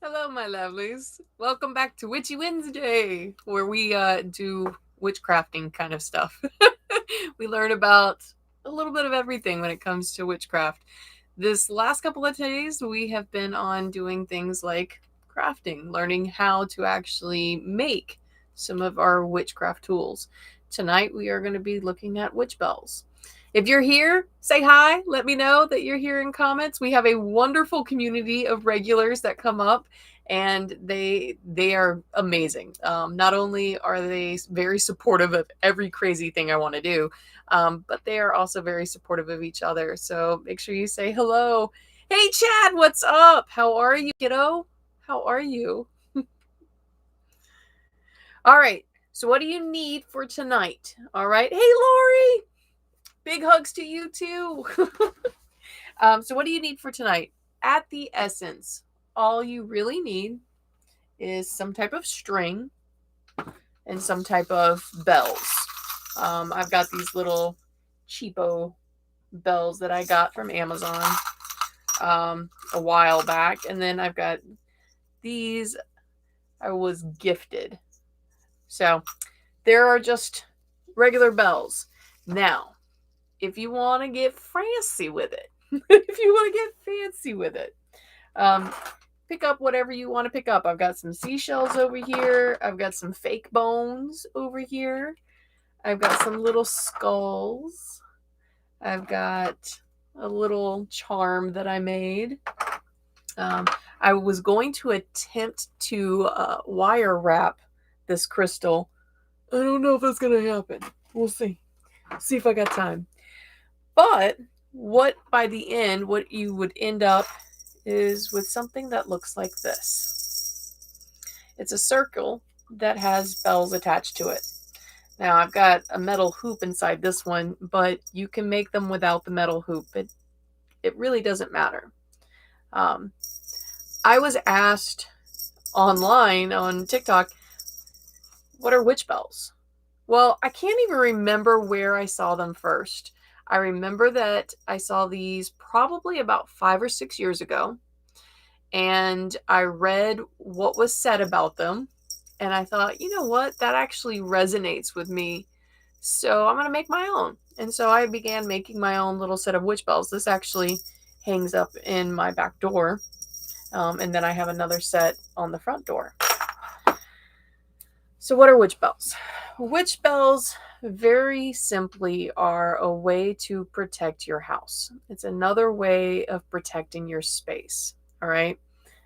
Hello, my lovelies. Welcome back to Witchy Wednesday, where we do witchcrafting kind of stuff. We learn about a little bit of everything when it comes to witchcraft. This last couple of days, we have been on doing things like crafting, learning how to actually make some of our witchcraft tools. Tonight, we are going to be looking at witch bells. If you're here, say hi. Let me know that you're here in comments. We have a wonderful community of regulars that come up, and they are amazing. Not only are they very supportive of every crazy thing I want to do, but they are also very supportive of each other. So make sure you say hello. Hey, Chad, what's up? How are you, kiddo? How are you? All right. So what do you need for tonight? All right. Hey, Lori. Big hugs to you too. So what do you need for tonight? At the essence, all you really need is some type of string and some type of bells. I've got these little cheapo bells that I got from Amazon a while back, and then I've got these I was gifted. So there are just regular bells. Now, if you want to get fancy with it, if you want to get fancy with it, um, pick up whatever you want to pick up. I've got some seashells over here. I've got some fake bones over here. I've got some little skulls. I've got a little charm that I made. I was going to attempt to wire wrap this crystal. I don't know if that's going to happen. We'll see. See if I got time. But what by the end, what you would end up is with something that looks like this. It's a circle that has bells attached to it. Now I've got a metal hoop inside this one, but you can make them without the metal hoop. It really doesn't matter. I was asked online on TikTok, what are witch bells? Well, I can't even remember where I saw them first. I remember that I saw these probably about 5 or 6 years ago, and I read what was said about them, and I thought, you know what, that actually resonates with me, so I'm going to make my own. And so I began making my own little set of witch bells. This actually hangs up in my back door, and then I have another set on the front door. So what are witch bells? Witch bells, very simply, are a way to protect your house. It's another way of protecting your space. All right.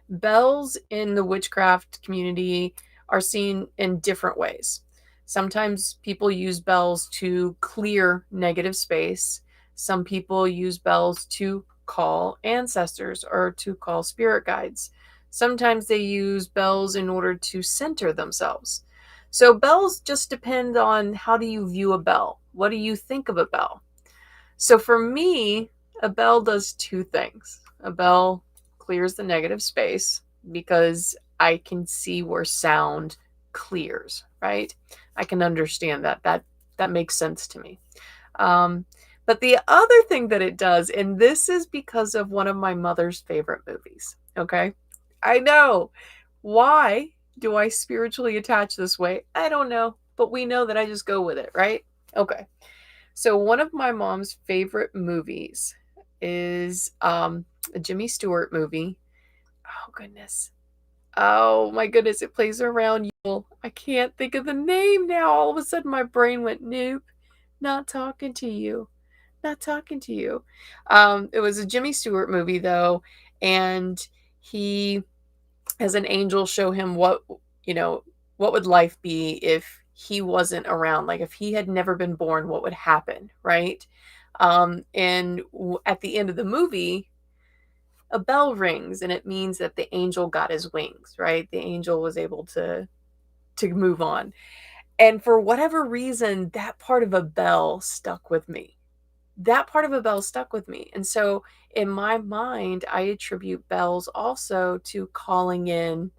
Bells in the witchcraft community are seen in different ways. Sometimes people use bells to clear negative space. Some people use bells to call ancestors or to call spirit guides. Sometimes they use bells in order to center themselves. So bells just depend on how do you view a bell? What do you think of a bell? So for me, a bell does two things. A bell clears the negative space because I can see where sound clears, right? I can understand that. That makes sense to me. But the other thing that it does, and this is because of one of my mother's favorite movies, okay? I know. Why do I spiritually attach this way? I don't know, but we know that I just go with it, right? Okay. So one of my mom's favorite movies is a Jimmy Stewart movie. Oh goodness. Oh my goodness, it plays around you. I can't think of the name now. All of a sudden my brain went, nope, not talking to you. Not talking to you. It was a Jimmy Stewart movie though, and he as an angel show him what would life be if he wasn't around, like if he had never been born, what would happen, right? And at the end of the movie, a bell rings, and it means that the angel got his wings, right? The angel was able to move on. And for whatever reason, that part of a bell stuck with me. That part of a bell stuck with me. And so in my mind, I attribute bells also to calling in.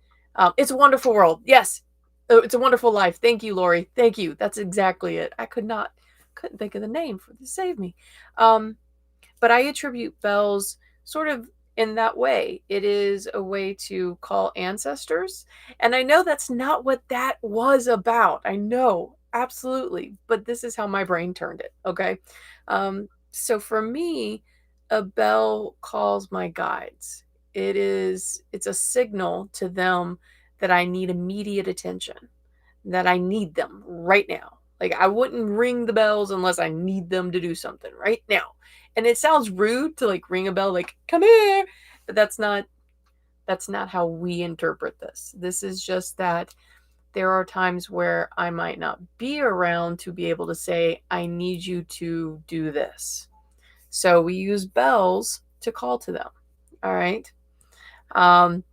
It's a Wonderful World. Yes. Oh, It's a Wonderful Life. Thank you, Lori. Thank you. That's exactly it. I couldn't think of the name to save me. But I attribute bells sort of in that way. It is a way to call ancestors. And I know that's not what that was about. I know, absolutely. But this is how my brain turned it. Okay. So for me, a bell calls my guides. It's a signal to them that I need immediate attention, that I need them right now. Like I wouldn't ring the bells unless I need them to do something right now. And it sounds rude to like ring a bell like come here, but that's not how we interpret this. This is just that there are times where I might not be around to be able to say I need you to do this. So we use bells to call to them. All right. Um,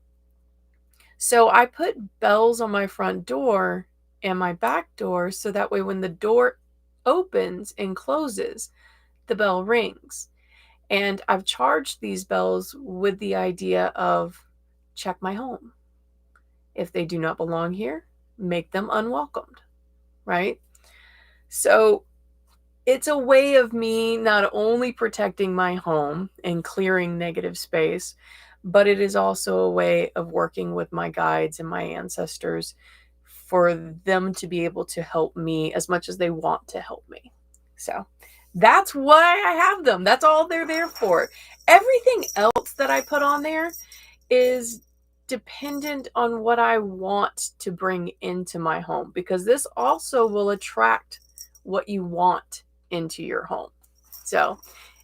so I put bells on my front door and my back door so that way when the door opens and closes, the bell rings. And I've charged these bells with the idea of check my home. If they do not belong here, make them unwelcomed, right? So it's a way of me not only protecting my home and clearing negative space, but it is also a way of working with my guides and my ancestors for them to be able to help me as much as they want to help me. So that's why I have them. That's all they're there for. Everything else that I put on there is dependent on what I want to bring into my home, because this also will attract what you want into your home. So,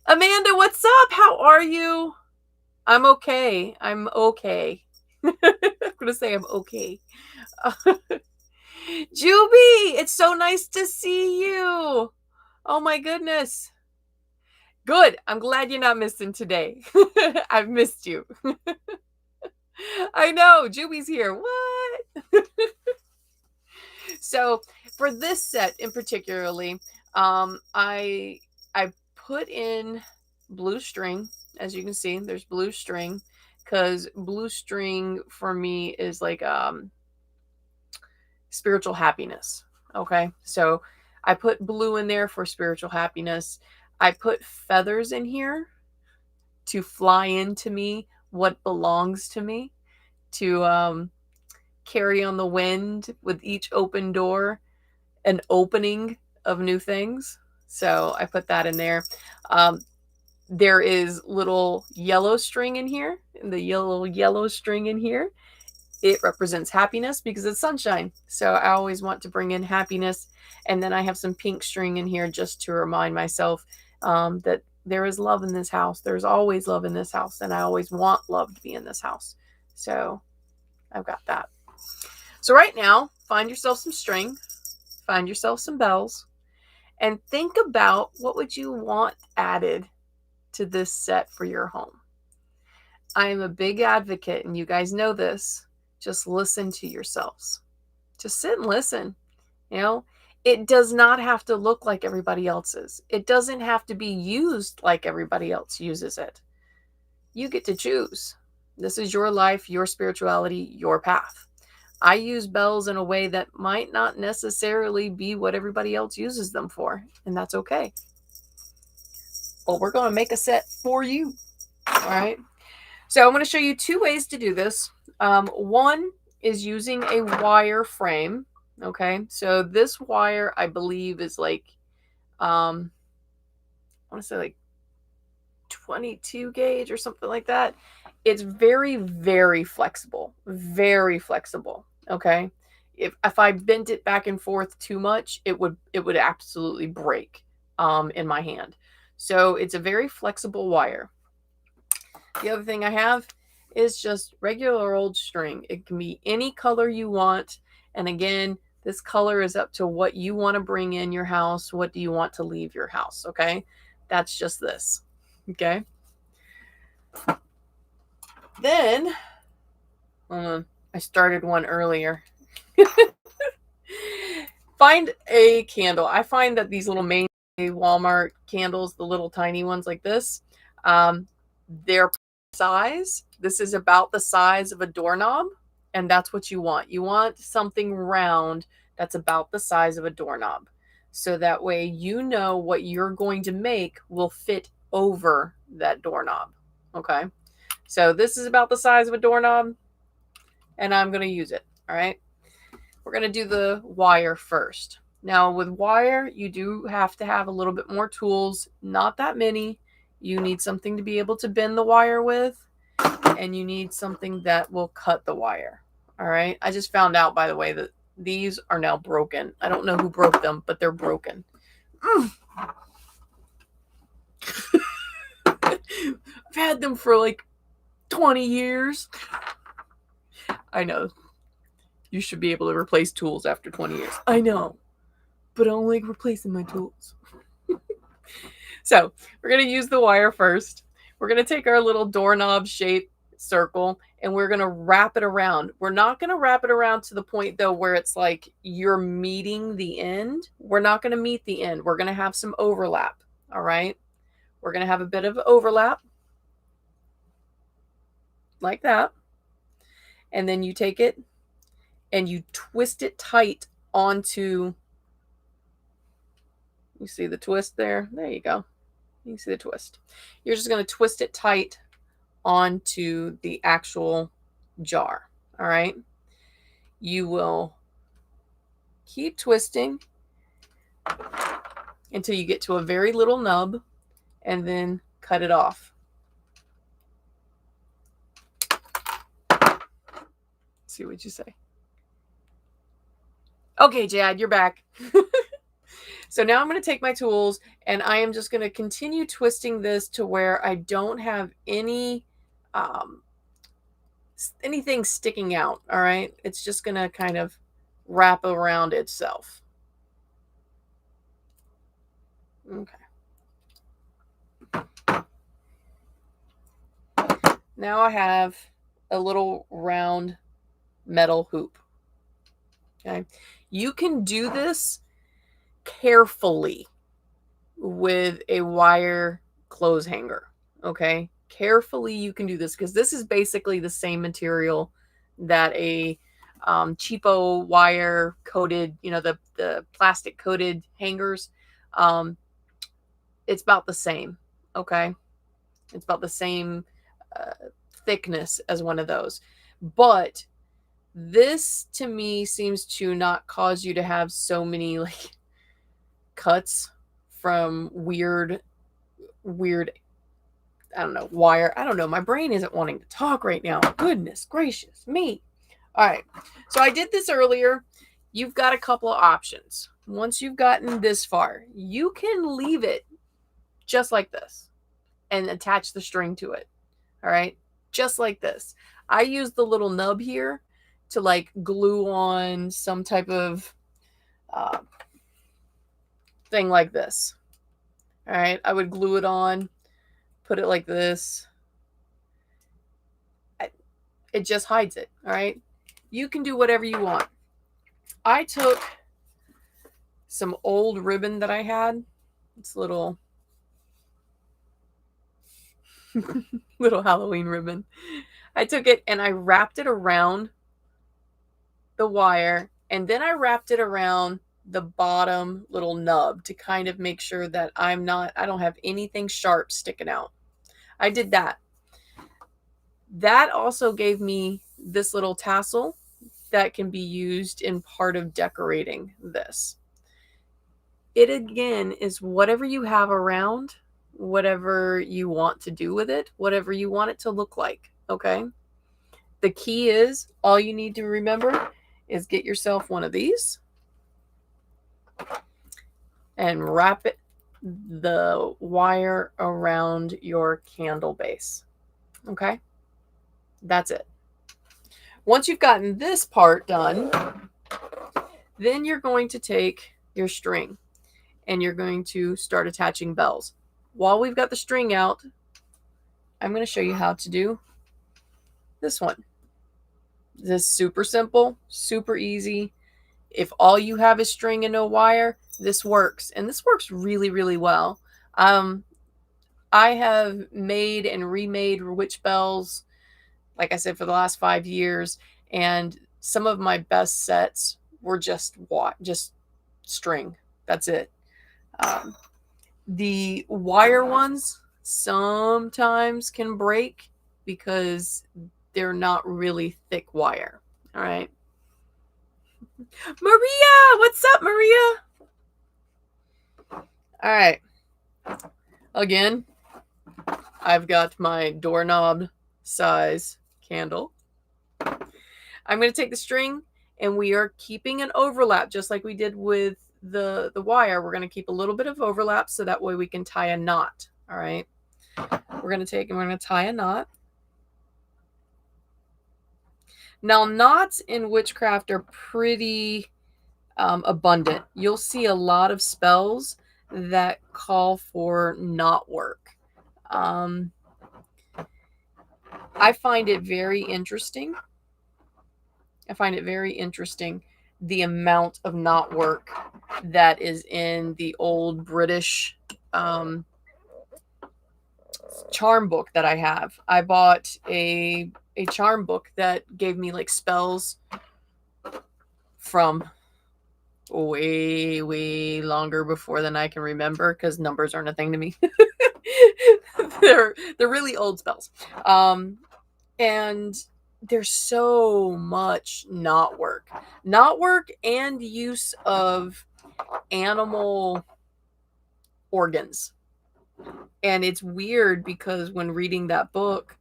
Amanda, what's up? How are you? I'm okay. I'm okay. I'm going to say I'm okay. Juby, it's so nice to see you. Oh my goodness. Good. I'm glad you're not missing today. I've missed you. I know. Juby's here. What? So for this set in particularly, I put in blue string. As you can see, there's blue string because blue string for me is like spiritual happiness. Okay, so I put blue in there for spiritual happiness. I put feathers in here to fly into me what belongs to me, to carry on the wind with each open door, an opening of new things. So I put that in there. There is little yellow string in here, and the yellow string in here, it represents happiness because it's sunshine. So I always want to bring in happiness. And then I have some pink string in here just to remind myself that there is love in this house. There's always love in this house, and I always want love to be in this house. So I've got that. So right now, find yourself some string, find yourself some bells, and think about what would you want added to this set for your home. I am a big advocate, and you guys know this. Just listen to yourselves. Just sit and listen. You know, it does not have to look like everybody else's. It doesn't have to be used like everybody else uses it. You get to choose. This is your life, your spirituality, your path. I use bells in a way that might not necessarily be what everybody else uses them for, and that's okay. But we're going to make a set for you. All right. So I'm going to show you two ways to do this. One is using a wire frame. Okay. So this wire, I believe, is like, I want to say like 22 gauge or something like that. It's very, very flexible. Very flexible. Okay. If I bent it back and forth too much, it would absolutely break in my hand. So it's a very flexible wire. The other thing I have is just regular old string. It can be any color you want. And again, this color is up to what you want to bring in your house. What do you want to leave your house? Okay. That's just this. Okay. Then, I started one earlier. Find a candle. I find that these little main Walmart candles, the little tiny ones like this, their size, this is about the size of a doorknob, and that's what you want. You want something round that's about the size of a doorknob. So that way you know what you're going to make will fit over that doorknob. Okay. So this is about the size of a doorknob, and I'm going to use it. All right. We're going to do the wire first. Now with wire, you do have to have a little bit more tools, not that many. You need something to be able to bend the wire with, and you need something that will cut the wire. All right. I just found out, by the way, that these are now broken. I don't know who broke them, but they're broken. I've had them for like 20 years. I know. You should be able to replace tools after 20 years. I know. But I don't like replacing my tools. So we're going to use the wire first. We're going to take our little doorknob shaped circle and we're going to wrap it around. We're not going to wrap it around to the point though where it's like you're meeting the end. We're not going to meet the end. We're going to have some overlap. All right. We're going to have a bit of overlap like that. And then you take it and you twist it tight onto, you see the twist there? There you go. You see the twist. You're just going to twist it tight onto the actual jar. All right. You will keep twisting until you get to a very little nub and then cut it off. See what you say. Okay, Jad, you're back. So now I'm going to take my tools and I am just going to continue twisting this to where I don't have anything sticking out. All right. It's just going to kind of wrap around itself. Okay. Now I have a little round metal hoop. Okay. You can do this carefully with a wire clothes hanger. Okay. Carefully you can do this because this is basically the same material that a cheapo wire coated, the plastic coated hangers. It's about the same. Okay. It's about the same thickness as one of those. But this to me seems to not cause you to have so many like cuts from weird, I don't know, wire. I don't know. My brain isn't wanting to talk right now. Goodness gracious me. All right. So I did this earlier. You've got a couple of options. Once you've gotten this far, you can leave it just like this and attach the string to it. All right. Just like this. I use the little nub here to like glue on some type of thing like this. All right. I would glue it on, put it like this. It just hides it. All right. You can do whatever you want. I took some old ribbon that I had. It's little Halloween ribbon. I took it and I wrapped it around the wire and then I wrapped it around the bottom little nub to kind of make sure that I don't have anything sharp sticking out. I did that. That also gave me this little tassel that can be used in part of decorating this. It again is whatever you have around, whatever you want to do with it, whatever you want it to look like. Okay. The key is all you need to remember is get yourself one of these and wrap the wire around your candle base. Okay. That's it. Once you've gotten this part done, then you're going to take your string and you're going to start attaching bells. While we've got the string out, I'm going to show you how to do this one. This is super simple, super easy. If all you have is string and no wire, this works. And this works really, really well. I have made and remade witch bells, like I said, for the last 5 years. And some of my best sets were just string. That's it. The wire ones sometimes can break because they're not really thick wire. All right. Maria, what's up, Maria? All right. Again, I've got my doorknob size candle. I'm going to take the string, and we are keeping an overlap just like we did with the wire. We're going to keep a little bit of overlap so that way we can tie a knot. All right. We're going to take and we're going to tie a knot. Now, knots in witchcraft are pretty abundant. You'll see a lot of spells that call for knot work. I find it very interesting. The amount of knot work that is in the old British charm book that I have. I bought a charm book that gave me like spells from way longer before than I can remember, because numbers aren't a thing to me. they're really old spells. And there's so much knot work and use of animal organs. And it's weird because when reading that book,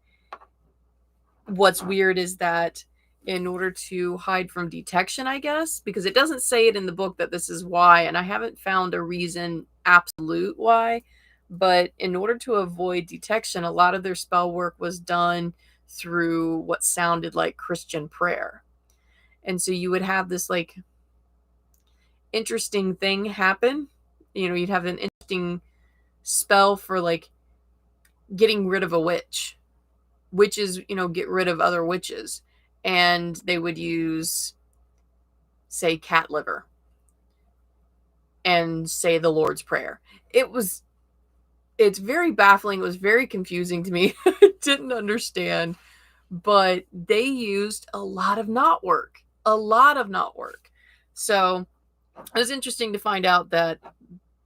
what's weird is that in order to hide from detection, I guess, because it doesn't say it in the book that this is why, and I haven't found a reason absolute why, but in order to avoid detection, a lot of their spell work was done through what sounded like Christian prayer. And so you would have this like interesting thing happen. You'd have an interesting spell for like getting rid of a witch. Witches, get rid of other witches. And they would use, say, cat liver and say the Lord's Prayer. It's very baffling. It was very confusing to me. I didn't understand. But they used a lot of knot work. So it was interesting to find out that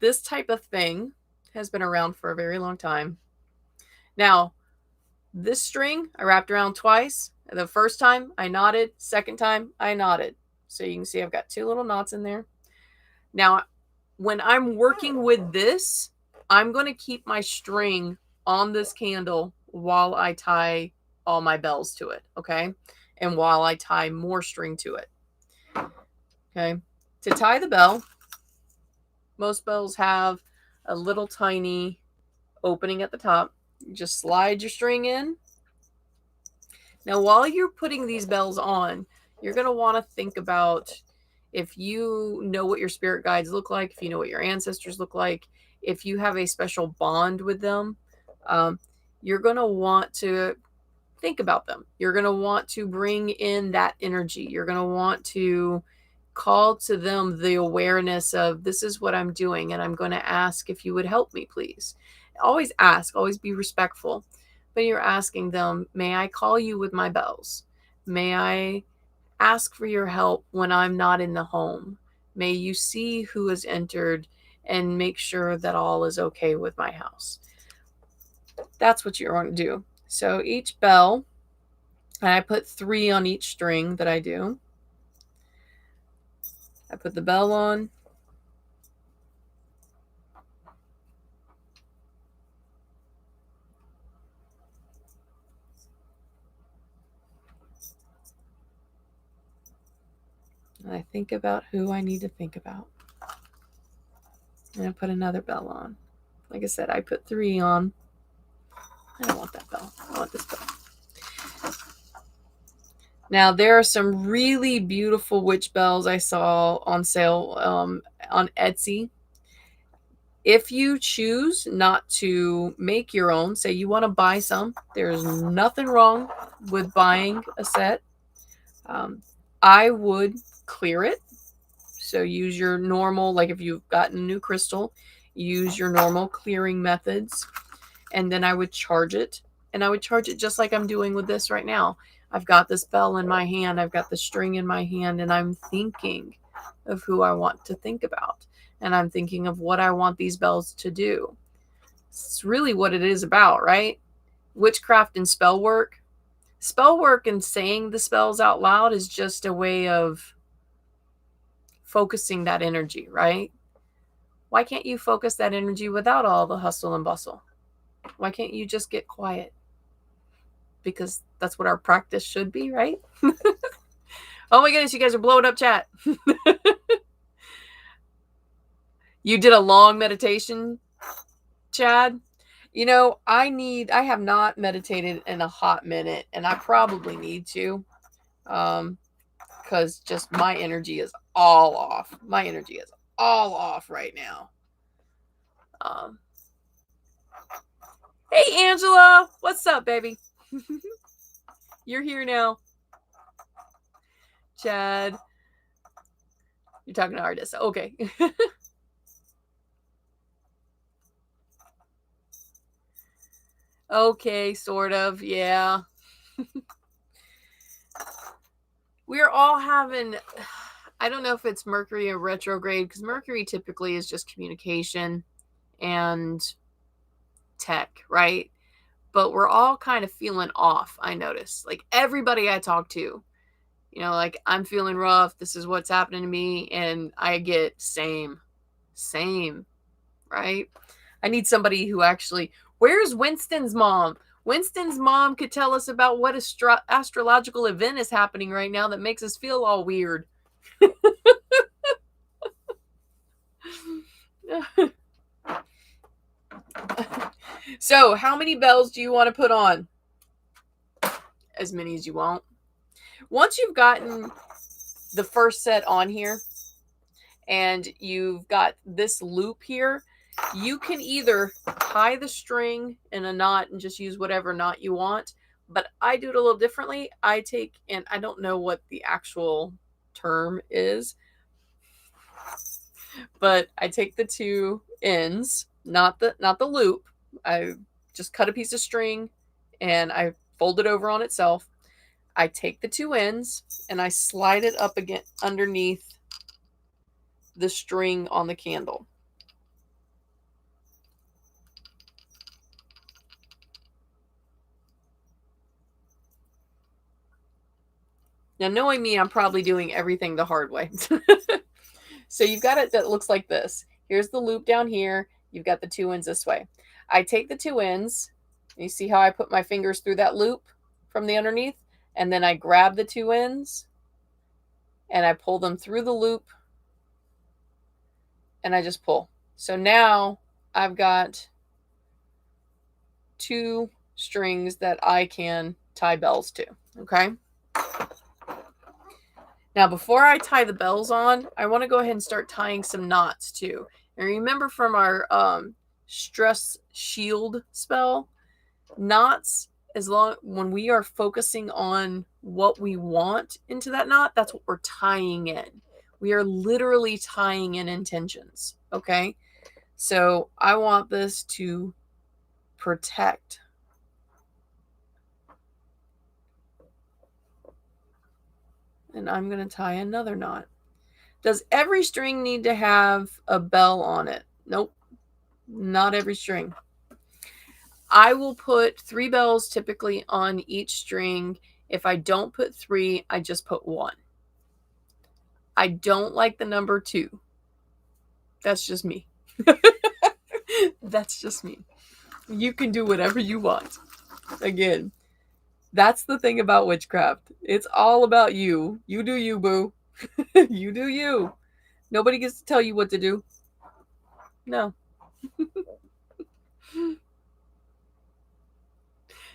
this type of thing has been around for a very long time. Now, this string I wrapped around twice. The first time I knotted, second time I knotted. So you can see I've got 2 little knots in there. Now, when I'm working with this, I'm going to keep my string on this candle while I tie all my bells to it, okay? And while I tie more string to it. Okay? To tie the bell, most bells have a little tiny opening at the top. You just slide your string in. Now, while you're putting these bells on, you're going to want to think about if you know what your spirit guides look like, if you know what your ancestors look like, if you have a special bond with them, you're going to want to think about them. You're going to want to bring in that energy. You're going to want to call to them the awareness of, this is what I'm doing, and I'm going to ask if you would help me, please. Always ask, always be respectful. But you're asking them, may I call you with my bells? May I ask for your help when I'm not in the home? May you see who has entered and make sure that all is okay with my house. That's what you're going to do. So each bell, and I put 3 on each string that I do. I put the bell on. And I think about who I need to think about. And I put another bell on. Like I said, I put 3 on. I don't want that bell. I want this bell. Now, there are some really beautiful witch bells I saw on sale on Etsy. If you choose not to make your own, say you want to buy some, there's nothing wrong with buying a set. I would clear it. So use your normal, like if you've gotten a new crystal, use your normal clearing methods. And then I would charge it. And I would charge it just like I'm doing with this right now. I've got this bell in my hand. I've got the string in my hand. And I'm thinking of who I want to think about. And I'm thinking of what I want these bells to do. It's really what it is about, right? witchcraft and spell work. Spell work and saying the spells out loud is just a way of focusing that energy, right? Why can't you focus that energy without all the hustle and bustle? Why can't you just get quiet? Because that's what our practice should be, right? Oh my goodness, you guys are blowing up chat. You did a long meditation, Chad? You know, I have not meditated in a hot minute, and I probably need to. Because just my energy is all off. My energy is all off right now. Hey, Angela. What's up, baby? You're here now. Chad. You're talking to artists. Okay. Okay, sort of. Yeah. We're all having, I don't know if it's Mercury or retrograde, because Mercury typically is just communication and tech, right? But we're all kind of feeling off, I notice. Like everybody I talk to, you know, like I'm feeling rough. This is what's happening to me. And I get same, right? I need somebody who actually, where's Winston's mom? Winston's mom could tell us about what astrological event is happening right now that makes us feel all weird. So, how many bells do you want to put on? As many as you want. Once you've gotten the first set on here and you've got this loop here, you can either tie the string in a knot and just use whatever knot you want, but I do it a little differently. I take, and I don't know what the actual term is, but I take the two ends, not the loop. I just cut a piece of string and I fold it over on itself. I take the two ends and I slide it up again underneath the string on the candle. Now, knowing me, I'm probably doing everything the hard way. So you've got it that looks like this. Here's the loop down here. You've got the two ends this way. I take the two ends. You see how I put my fingers through that loop from the underneath? And then I grab the two ends and I pull them through the loop and I just pull. So now I've got two strings that I can tie bells to. Okay. Now, before I tie the bells on, I want to go ahead and start tying some knots too. And remember from our stress shield spell, knots, when we are focusing on what we want into that knot, that's what we're tying in. We are literally tying in intentions. Okay. So I want this to protect. And I'm going to tie another knot. Does every string need to have a bell on it? Nope. Not every string. I will put 3 bells typically on each string. If I don't put 3, I just put 1. I don't like the number 2. That's just me. That's just me. You can do whatever you want. Again, that's the thing about witchcraft. It's all about you. You do you, boo. You do you. Nobody gets to tell you what to do. No.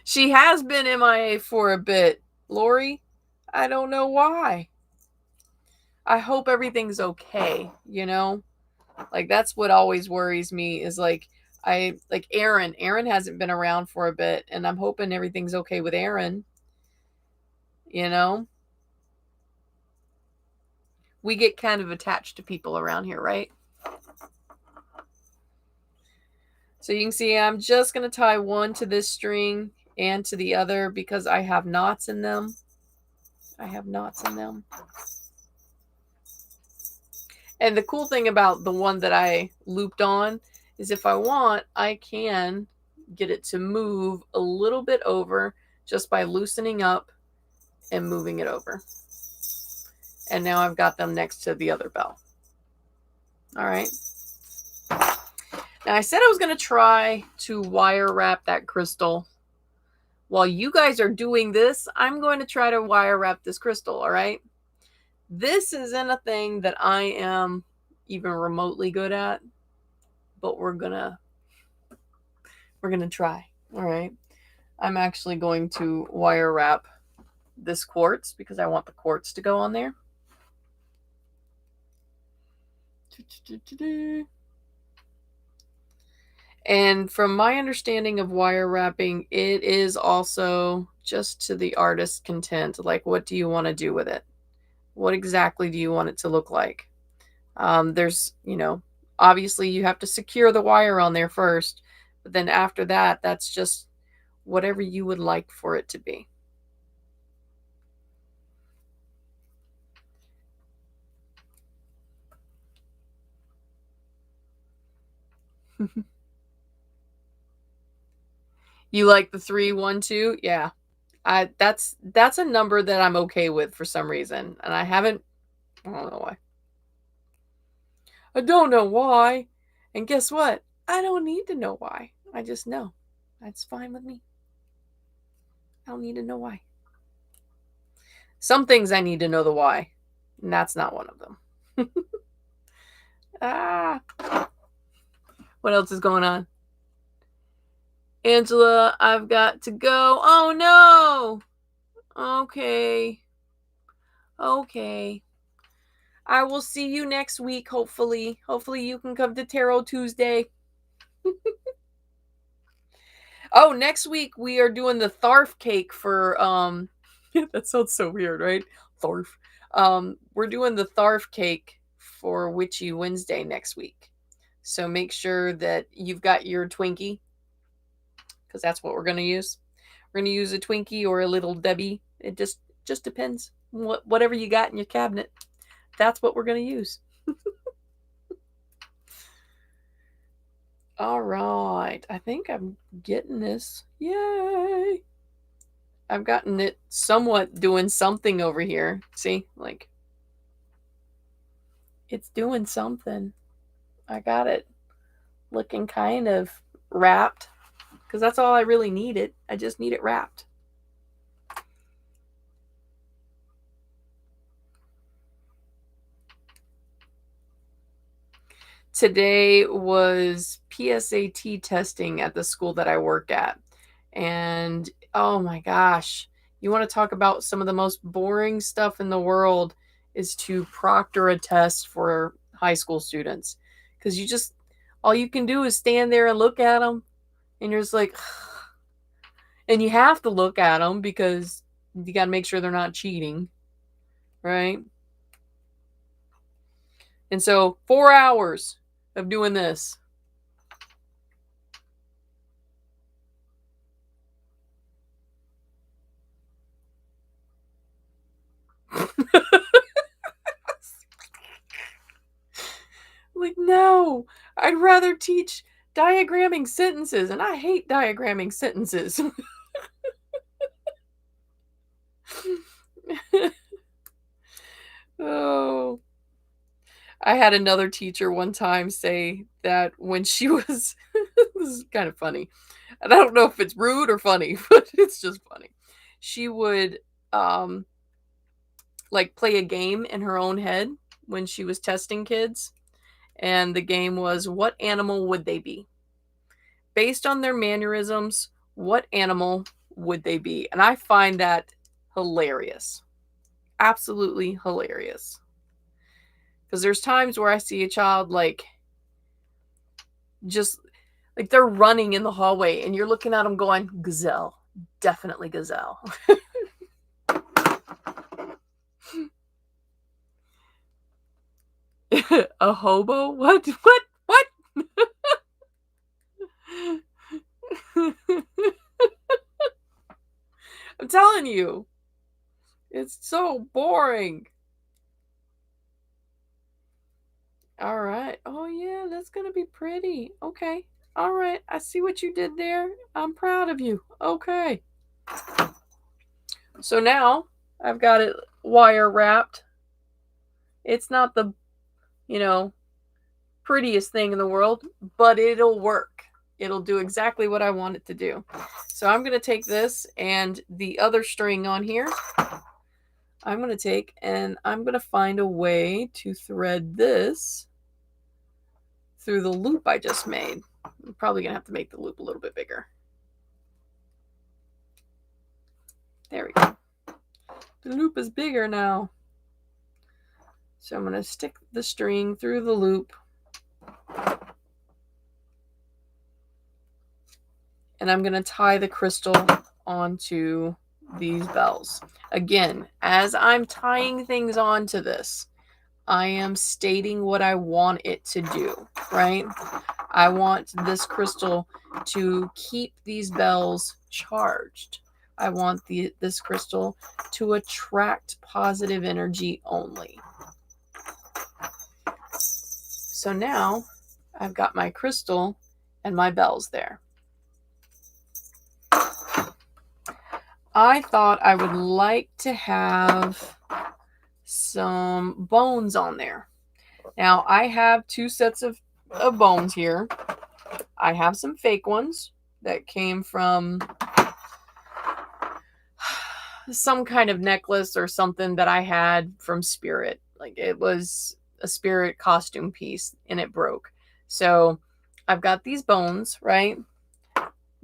She has been MIA for a bit, Lori. I don't know why. I hope everything's okay, you know? Like, that's what always worries me is like Aaron. Aaron hasn't been around for a bit, and I'm hoping everything's okay with Aaron. You know? We get kind of attached to people around here, right? So you can see I'm just going to tie one to this string and to the other because I have knots in them. And the cool thing about the one that I looped on is if I want, I can get it to move a little bit over just by loosening up and moving it over. And now I've got them next to the other bell. All right. Now I said I was going to try to wire wrap that crystal. While you guys are doing this, I'm going to try to wire wrap this crystal, all right? This isn't a thing that I am even remotely good at, but we're going to try, all right? I'm actually going to wire wrap this quartz because I want the quartz to go on there. And from my understanding of wire wrapping, it is also just to the artist's content. Like, what do you want to do with it? What exactly do you want it to look like? There's, obviously you have to secure the wire on there first, but then after that, that's just whatever you would like for it to be. You like the 3, 1, 2? Yeah. That's a number that I'm okay with for some reason. And I don't know why. I don't know why. And guess what? I don't need to know why. I just know. That's fine with me. I don't need to know why. Some things I need to know the why. And that's not one of them. What else is going on? Angela, I've got to go. Oh no. Okay. I will see you next week, hopefully. Hopefully you can come to Tarot Tuesday. Oh, next week we are doing the Tharf cake for that sounds so weird, right? Tharf. We're doing the Tharf cake for Witchy Wednesday next week. So make sure that you've got your Twinkie, because that's what we're going to use. We're going to use a Twinkie or a little Debbie. It just depends. Whatever you got in your cabinet, that's what we're going to use. All right. I think I'm getting this. Yay. I've gotten it somewhat doing something over here. See? Like, it's doing something. I got it looking kind of wrapped, because that's all I really need it. I just need it wrapped. Today was PSAT testing at the school that I work at. And oh my gosh, you want to talk about some of the most boring stuff in the world is to proctor a test for high school students. Because all you can do is stand there and look at them. And you're just like, and you have to look at them because you got to make sure they're not cheating. Right? And so 4 hours of doing this. Like, no, I'd rather teach diagramming sentences, and I hate diagramming sentences. Oh, I had another teacher one time say that when she was, this is kind of funny. And I don't know if it's rude or funny, but it's just funny. She would like play a game in her own head when she was testing kids. And the game was, what animal would they be? Based on their mannerisms, what animal would they be? And I find that hilarious. Absolutely hilarious. Because there's times where I see a child like just like they're running in the hallway and you're looking at them going, gazelle, definitely gazelle. A hobo? What? I'm telling you, it's so boring. All right. Oh yeah, that's gonna be pretty. Okay. All right, I see what you did there. I'm proud of you. Okay. So now I've got it wire wrapped. It's not the, you know, prettiest thing in the world, but it'll work. It'll do exactly what I want it to do. So I'm going to take this and the other string on here, I'm going to take and I'm going to find a way to thread this through the loop I just made. I'm probably going to have to make the loop a little bit bigger. There we go. The loop is bigger now. So I'm going to stick the string through the loop. And I'm going to tie the crystal onto these bells. Again, as I'm tying things onto this, I am stating what I want it to do, right? I want this crystal to keep these bells charged. I want this crystal to attract positive energy only. So now I've got my crystal and my bells there. I thought I would like to have some bones on there. Now, I have two sets of bones here. I have some fake ones that came from some kind of necklace or something that I had from Spirit. Like, it was a Spirit costume piece and it broke. So I've got these bones, right?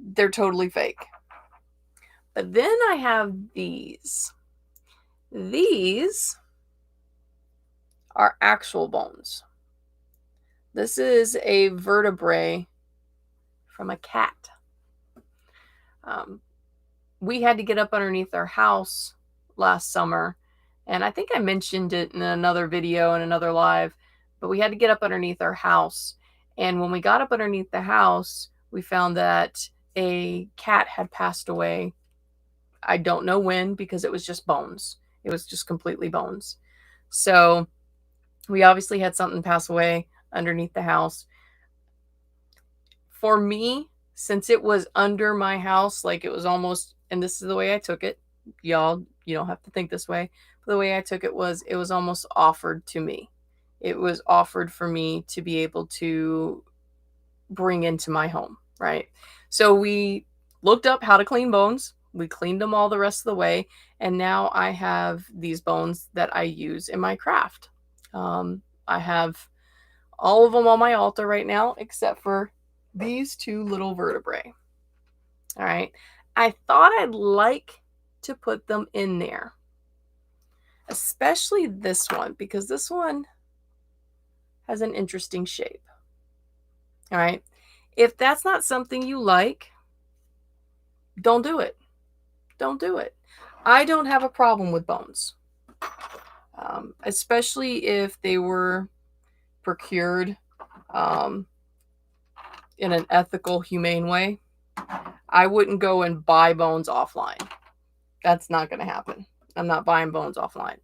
They're totally fake. But then I have these. These are actual bones. This is a vertebrae from a cat. We had to get up underneath our house last summer, and I think I mentioned it in another video and another live, but we had to get up underneath our house. And when we got up underneath the house, we found that a cat had passed away. I don't know when, because it was just bones. It was just completely bones. So we obviously had something pass away underneath the house. For me, since it was under my house, like it was almost, and this is the way I took it, y'all, you don't have to think this way, but the way I took it was almost offered to me. It was offered for me to be able to bring into my home, right? So we looked up how to clean bones. We cleaned them all the rest of the way, and now I have these bones that I use in my craft. I have all of them on my altar right now, except for these two little vertebrae. All right. I thought I'd like to put them in there, especially this one, because this one has an interesting shape. All right. If that's not something you like, don't do it. Don't do it. I don't have a problem with bones, especially if they were procured in an ethical, humane way. I wouldn't go and buy bones offline. That's not going to happen. I'm not buying bones offline.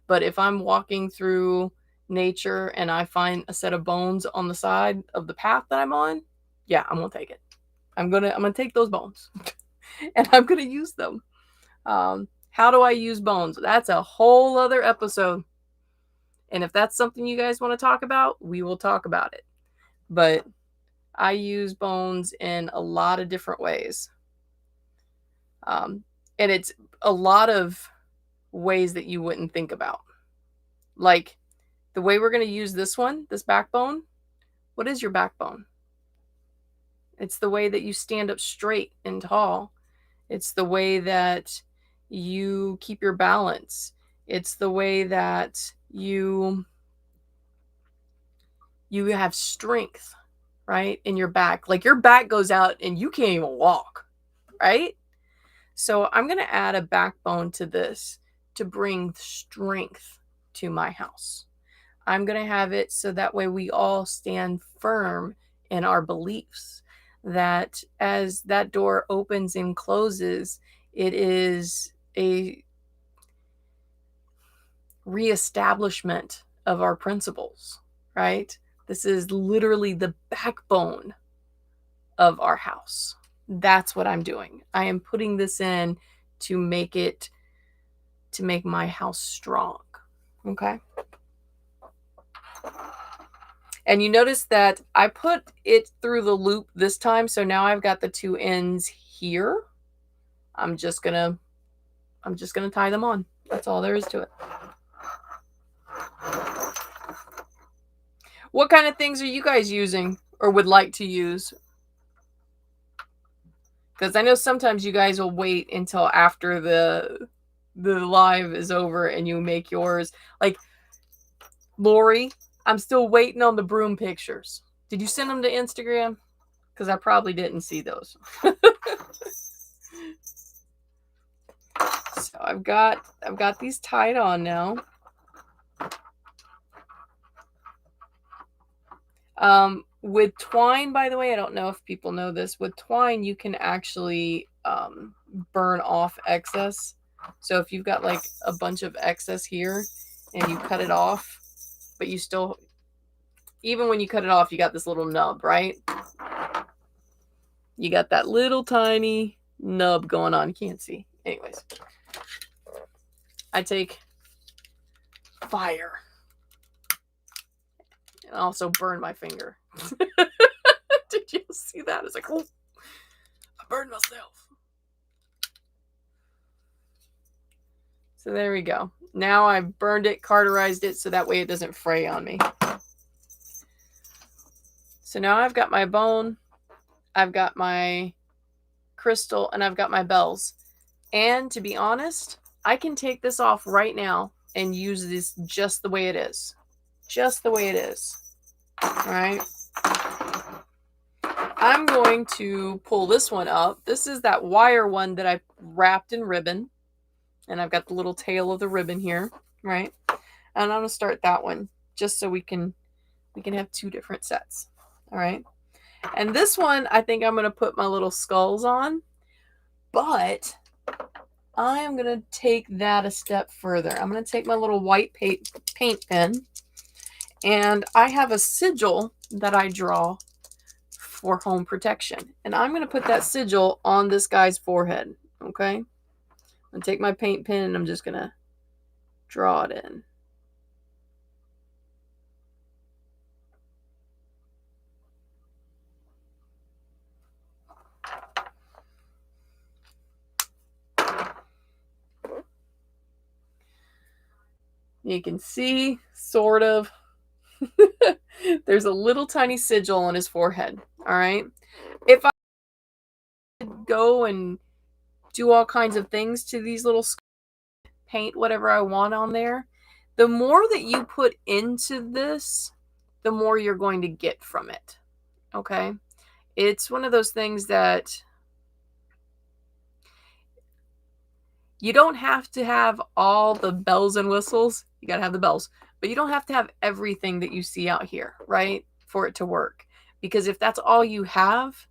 But if I'm walking through nature and I find a set of bones on the side of the path that I'm on, yeah, I'm going to take it. I'm going to take those bones and I'm going to use them. How do I use bones? That's a whole other episode. And if that's something you guys want to talk about, we will talk about it. But I use bones in a lot of different ways. And it's a lot of ways that you wouldn't think about. Like the way we're going to use this one, this backbone. What is your backbone? It's the way that you stand up straight and tall. It's the way that you keep your balance. It's the way that you have strength, right, in your back. Like your back goes out and you can't even walk, right? So I'm going to add a backbone to this to bring strength to my house. I'm going to have it so that way we all stand firm in our beliefs, that as that door opens and closes, it is a reestablishment of our principles, right? This is literally the backbone of our house. That's what I'm doing. I am putting this in to make my house strong. Okay. And you notice that I put it through the loop this time. So now I've got the two ends here. I'm just gonna tie them on. That's all there is to it. What kind of things are you guys using or would like to use? Because I know sometimes you guys will wait until after the live is over and you make yours. Like Lori, I'm still waiting on the broom pictures. Did you send them to Instagram? Because I probably didn't see those. So I've got these tied on now. With twine, by the way, I don't know if people know this. With twine, you can actually burn off excess. So if you've got like a bunch of excess here and you cut it off, but you still, even when you cut it off, you got this little nub, right? You got that little tiny nub going on. You can't see. Anyways, I take fire and also burn my finger. Did you see that? It's like, oh, I burned myself. So there we go. Now I've burned it, cauterized it, so that way it doesn't fray on me. So now I've got my bone, I've got my crystal, and I've got my bells. And to be honest, I can take this off right now and use this just the way it is. Just the way it is. All right. I'm going to pull this one up. This is that wire one that I wrapped in ribbon. And I've got the little tail of the ribbon here, right? And I'm going to start that one just so we can have two different sets. All right. And this one, I think I'm going to put my little skulls on. But I am going to take that a step further. I'm going to take my little white paint pen. And I have a sigil that I draw for home protection. And I'm going to put that sigil on this guy's forehead. Okay. I'm going to take my paint pen and I'm just going to draw it in. You can see, sort of, there's a little tiny sigil on his forehead. All right. If I go and do all kinds of things to these little paint whatever I want on there, the more that you put into this, the more you're going to get from it. Okay. It's one of those things that you don't have to have all the bells and whistles. You got to have the bells, but you don't have to have everything that you see out here, right? For it to work. Because if that's all you have,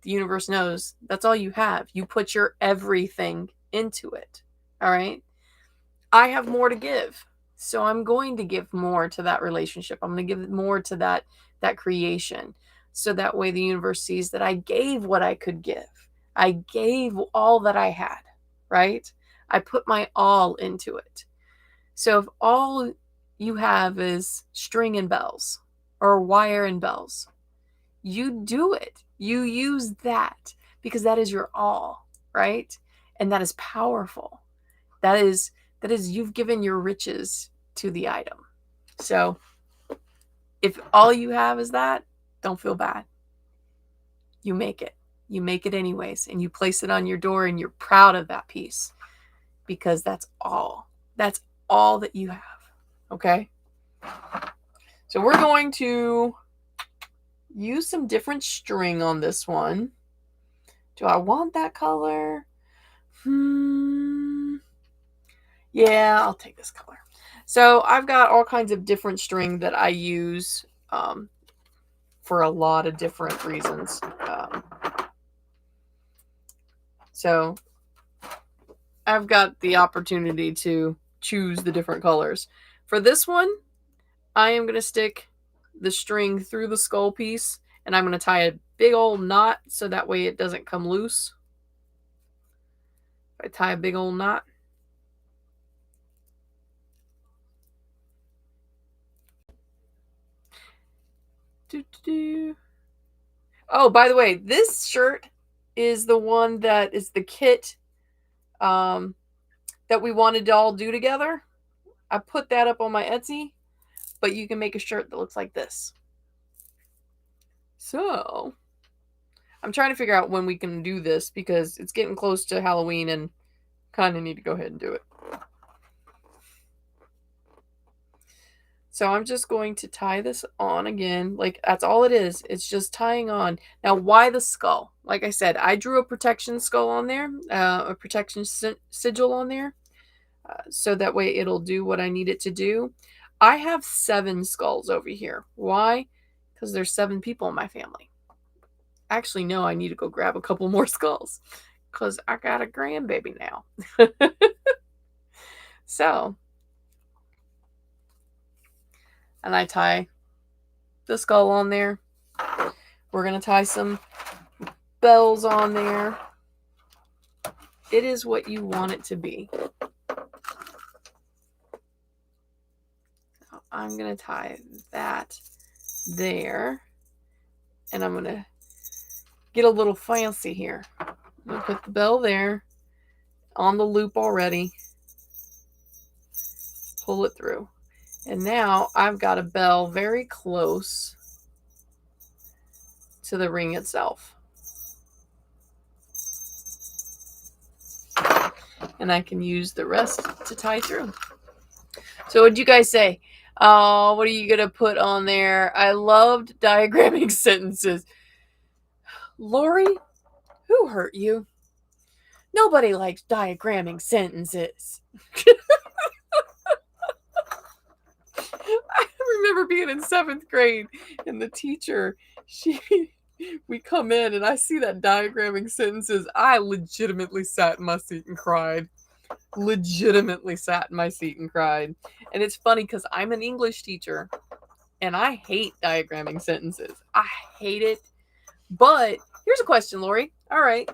the universe knows that's all you have. You put your everything into it. All right. I have more to give. So I'm going to give more to that relationship. I'm going to give more to that creation. So that way the universe sees that I gave what I could give. I gave all that I had. Right? I put my all into it. So if all you have is string and bells or wire and bells, you do it. You use that because that is your all, right? And that is powerful. That is you've given your riches to the item. So if all you have is that, don't feel bad. You make it. You make it anyways, and you place it on your door and you're proud of that piece because that's all that you have. Okay. So we're going to use some different string on this one. Do I want that color? Yeah, I'll take this color. So I've got all kinds of different string that I use for a lot of different reasons. So I've got the opportunity to choose the different colors. For this one, I am going to stick the string through the skull piece and I'm going to tie a big old knot so that way it doesn't come loose. If I tie a big old knot. Oh, by the way, this shirt is the one that is the kit that we wanted to all do together. I put that up on my Etsy, but you can make a shirt that looks like this. So, I'm trying to figure out when we can do this because it's getting close to Halloween and kind of need to go ahead and do it. So I'm just going to tie this on again. Like, that's all it is. It's just tying on. Now, why the skull? Like I said, I drew a protection skull on there, a protection sigil on there, so that way it'll do what I need it to do. I have 7 skulls over here. Why? Because there's 7 people in my family. Actually, no, I need to go grab a couple more skulls because I got a grandbaby now. So, and I tie the skull on there. We're going to tie some bells on there. It is what you want it to be. So I'm going to tie that there. And I'm going to get a little fancy here. I'm going to put the bell there on the loop already. Pull it through. And now I've got a bell very close to the ring itself. And I can use the rest to tie through. So what'd you guys say? What are you going to put on there? I loved diagramming sentences. Lori, who hurt you? Nobody likes diagramming sentences. I remember being in 7th grade and the teacher, we come in and I see that diagramming sentences. I legitimately sat in my seat and cried. And it's funny because I'm an English teacher and I hate diagramming sentences. I hate it. But here's a question, Lori. All right,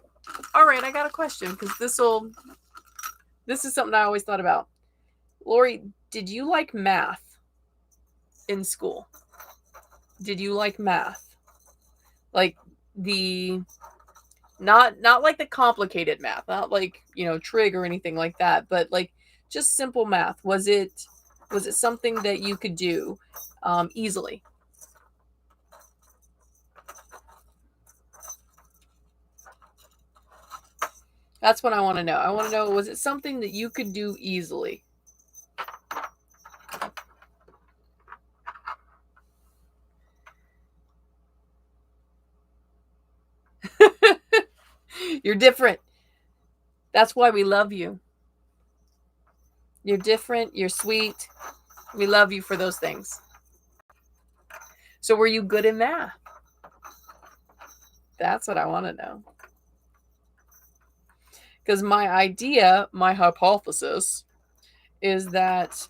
I got a question because this is something I always thought about. Lori, did you like math in school? Did you like math? Like the not like the complicated math, not like, trig or anything like that, but like just simple math. Was it something that you could do easily? That's what I want to know. I want to know, was it something that you could do easily? You're different. That's why we love you. You're different. You're sweet. We love you for those things. So were you good in math? That's what I want to know. Because my hypothesis is that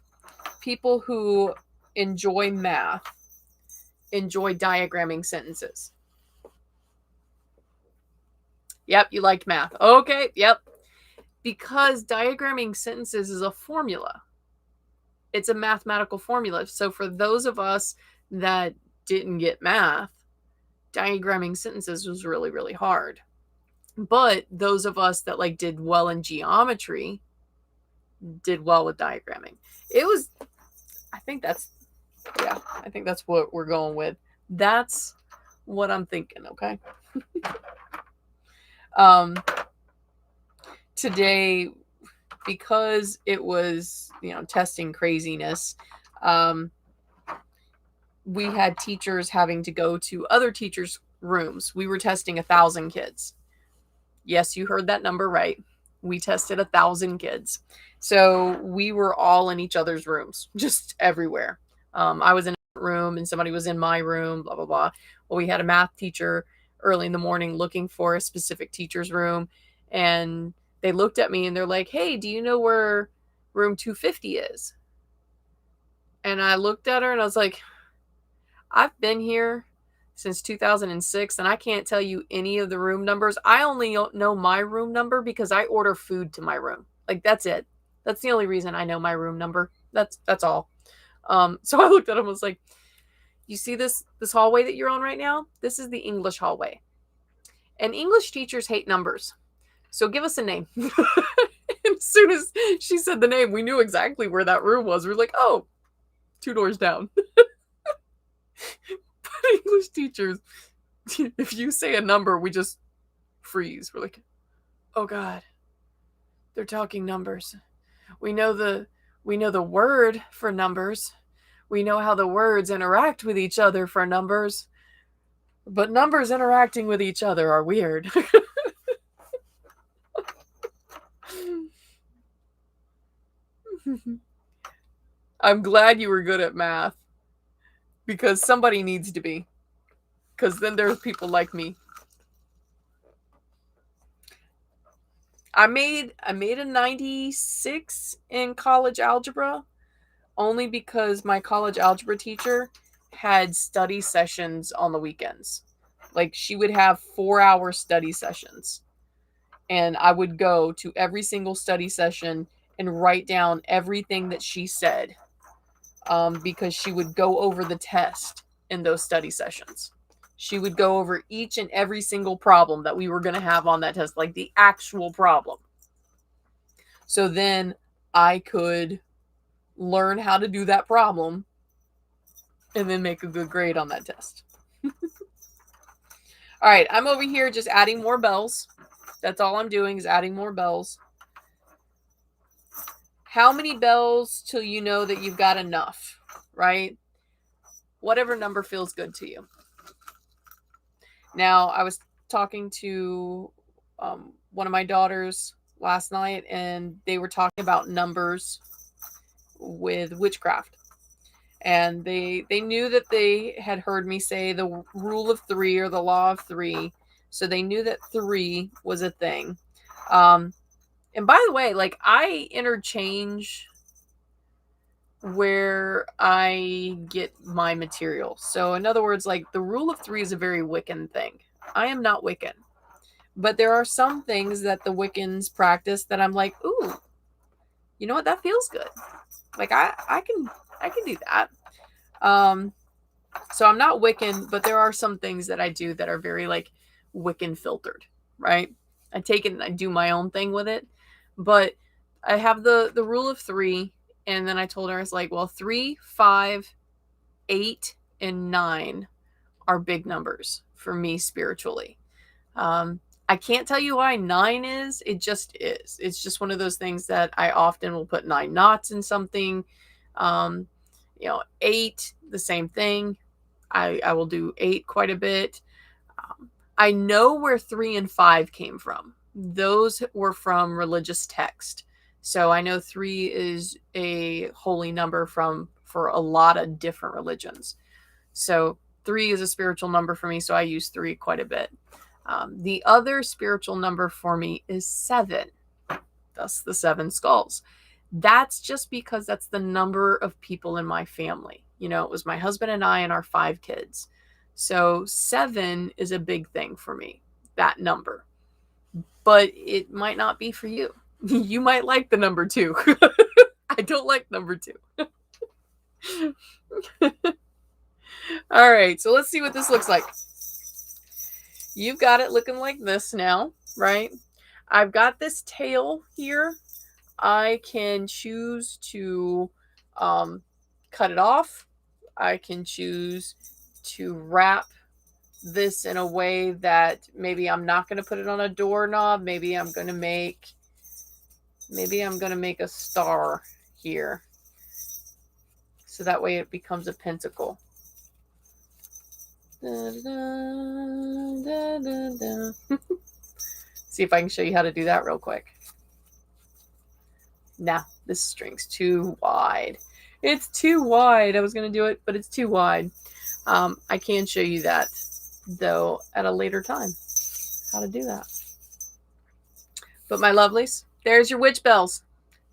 people who enjoy math enjoy diagramming sentences. Yep, you liked math. Okay, yep. Because diagramming sentences is a formula. It's a mathematical formula. So for those of us that didn't get math, diagramming sentences was really, really hard. But those of us that did well in geometry did well with diagramming. I think that's what we're going with. That's what I'm thinking, okay? Today, because it was, testing craziness, we had teachers having to go to other teachers' rooms. We were testing 1,000 kids. Yes, you heard that number right. We tested 1,000 kids. So we were all in each other's rooms, just everywhere. I was in a room and somebody was in my room, blah, blah, blah. Well, we had a math teacher early in the morning looking for a specific teacher's room. And they looked at me and they're like, hey, do you know where room 250 is? And I looked at her and I was like, I've been here since 2006, and I can't tell you any of the room numbers. I only know my room number because I order food to my room. Like, that's it. That's the only reason I know my room number. That's all. So I looked at him and was like, you see this hallway that you're on right now? This is the English hallway. And English teachers hate numbers. So give us a name. As soon as she said the name, we knew exactly where that room was. We were like, oh, 2 doors down. But English teachers, if you say a number, we just freeze. We're like, oh God, they're talking numbers. We know the word for numbers. We know how the words interact with each other for numbers. But numbers interacting with each other are weird. I'm glad you were good at math. Because somebody needs to be. Because then there's people like me. I made a 96 in college algebra only because my college algebra teacher had study sessions on the weekends. Like, she would have 4-hour study sessions. And I would go to every single study session and write down everything that she said, because she would go over the test in those study sessions. She would go over each and every single problem that we were going to have on that test, like the actual problem. So then I could learn how to do that problem and then make a good grade on that test. All right, I'm over here just adding more bells. That's all I'm doing is adding more bells. How many bells till you know that you've got enough, right? Whatever number feels good to you. Now, I was talking to one of my daughters last night, and they were talking about numbers with witchcraft. And they knew that they had heard me say the rule of 3 or the law of 3. So they knew that 3 was a thing. And by the way, like, I interchange where I get my material. So in other words, like, the rule of 3 is a very Wiccan thing. I am not Wiccan. But there are some things that the Wiccans practice that I'm like, ooh, you know what? That feels good. Like, I can do that. So I'm not Wiccan, but there are some things that I do that are very, like, Wiccan filtered, right? I take it and I do my own thing with it. But I have the rule of 3, and then I told her, I was like, well, 3, 5, 8, and 9 are big numbers for me spiritually. I can't tell you why 9 is. It just is. It's just one of those things that I often will put 9 knots in something. 8, the same thing. I will do 8 quite a bit. I know where 3 and 5 came from. Those were from religious text. So I know 3 is a holy number for a lot of different religions. So 3 is a spiritual number for me, so I use 3 quite a bit. The other spiritual number for me is 7. Thus the 7 skulls. That's just because that's the number of people in my family. You know, it was my husband and I and our 5 kids. So 7 is a big thing for me, that number. But it might not be for you. You might like the number 2. I don't like number 2. All right, so let's see what this looks like. You've got it looking like this now, right? I've got this tail here. I can choose to cut it off. I can choose to wrap this in a way that maybe I'm not going to put it on a doorknob. Maybe I'm going to make a star here. So that way it becomes a pentacle. Da, da, da, da. See if I can show you how to do that real quick. Nah, this string's too wide. It's too wide. I was going to do it, but it's too wide. I can show you that, though, at a later time, how to do that. But my lovelies, there's your witch bells.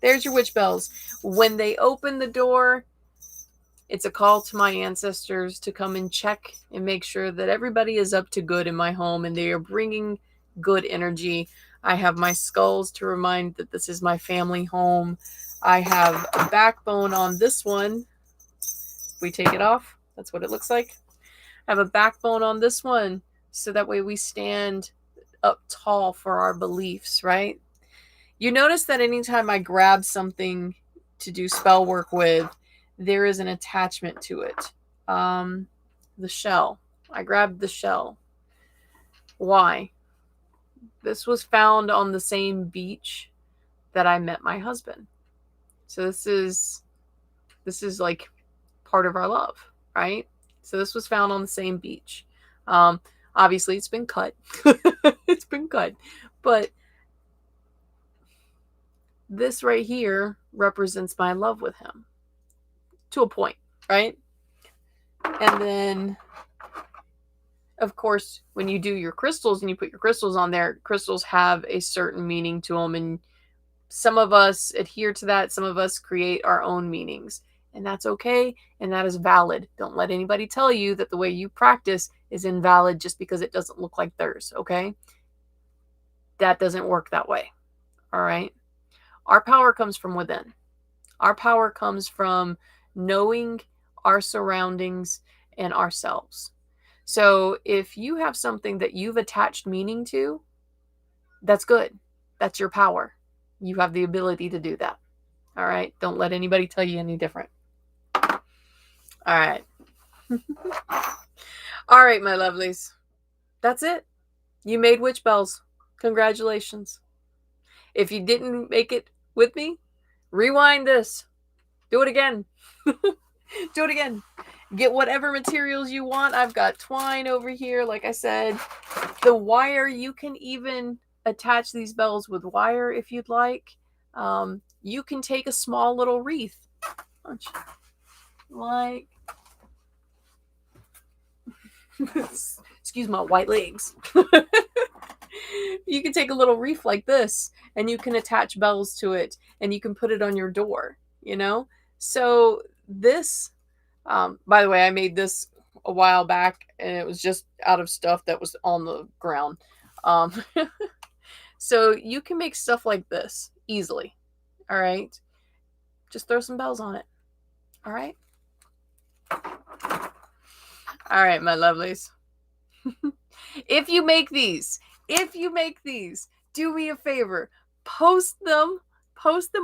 There's your witch bells. When they open the door, It's a call to my ancestors to come and check and make sure that everybody is up to good in my home and they are bringing good energy. I have my skulls to remind that this is my family home. I have a backbone on this one. If we take it off, that's what it looks like. I have a backbone on this one so that way we stand up tall for our beliefs, right? You notice that anytime I grab something to do spell work with, there is an attachment to it. The shell. I grabbed the shell. Why? This was found on the same beach that I met my husband. So this is like part of our love, right? So this was found on the same beach. Obviously, it's been cut. It's been cut. But this right here represents my love with him to a point, right? And then, of course, when you do your crystals and you put your crystals on there, crystals have a certain meaning to them. And some of us adhere to that. Some of us create our own meanings. And that's okay. And that is valid. Don't let anybody tell you that the way you practice is invalid just because it doesn't look like theirs, okay? That doesn't work that way, all right? Our power comes from within. Our power comes from knowing our surroundings and ourselves. So if you have something that you've attached meaning to, that's good. That's your power. You have the ability to do that. All right? Don't let anybody tell you any different. All right. All right, my lovelies. That's it. You made witch bells. Congratulations. If you didn't make it with me, rewind this. Do it again. Do it again. Get whatever materials you want. I've got twine over here. Like I said, the wire, you can even attach these bells with wire if you'd like. You can take a small little wreath. Like, excuse my white legs. You can take a little wreath like this and you can attach bells to it and you can put it on your door, you know? So this, by the way, I made this a while back and it was just out of stuff that was on the ground. So you can make stuff like this easily. All right. Just throw some bells on it. All right. All right, my lovelies. If you make these, do me a favor, post them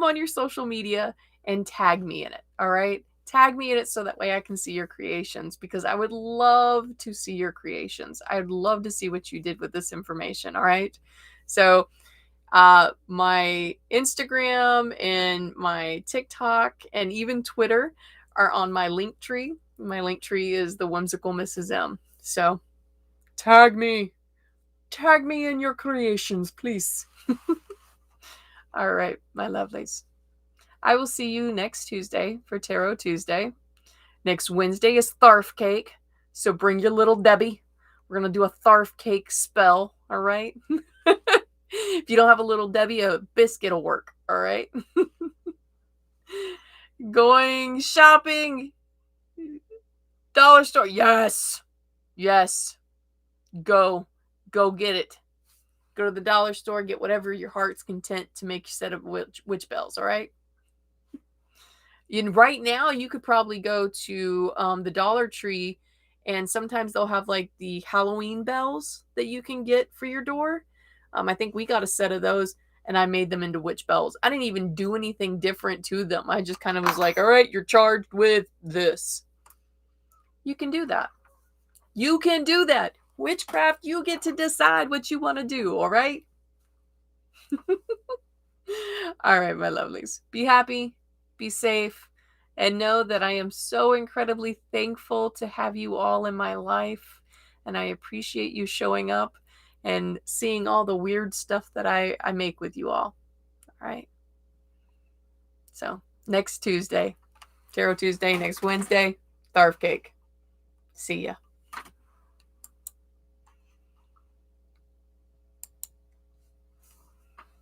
on your social media and tag me in it. All right. Tag me in it so that way I can see your creations because I would love to see your creations. I'd love to see what you did with this information. All right. So my Instagram and my TikTok and even Twitter are on my link tree. My link tree is the Whimsical Mrs. M. So tag me in your creations, please. All right, my lovelies. I will see you next Tuesday for Tarot Tuesday. Next Wednesday is Tharf Cake, so bring your little Debbie. We're going to do a Tharf Cake spell, all right? If you don't have a little Debbie, a biscuit will work, all right? Going shopping. Dollar store. Yes. Go get it. Go to the dollar store, get whatever your heart's content to make your set of witch bells, all right? And right now, you could probably go to the Dollar Tree, and sometimes they'll have like the Halloween bells that you can get for your door. I think we got a set of those, and I made them into witch bells. I didn't even do anything different to them. I just kind of was like, all right, you're charged with this. You can do that. You can do that. Witchcraft, you get to decide what you want to do, all right? All right, my lovelies. Be happy, be safe, and know that I am so incredibly thankful to have you all in my life, and I appreciate you showing up and seeing all the weird stuff that I make with you all. All right? So, next Tuesday, Tarot Tuesday, next Wednesday, Tharf Cake. See ya.